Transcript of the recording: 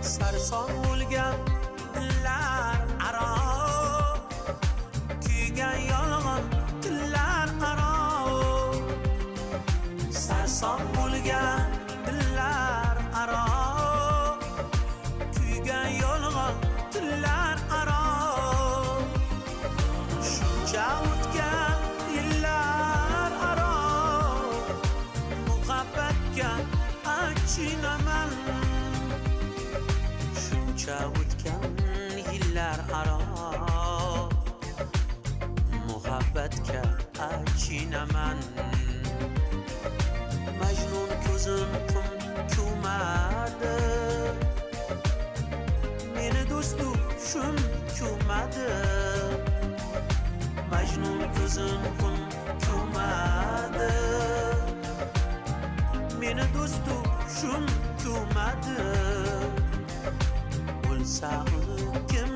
sarson bo'lgan dillar aro, kuygan yolg'on tillar aro. Sarson bo'lgan dillar aro, kuygan yolg'on tillar aro. Shuncha o'tgan yillar aro, muhabbatga achinaman. Shuncha o'tgan yillar aro, muhabbatga achinaman. Majnun ko'zim qum ko'madi, meni do'stu shum ko'madi. Majnun ko'zim qum ko'madi, meni do'stu shum ko'madi. Bo'lsa uni kim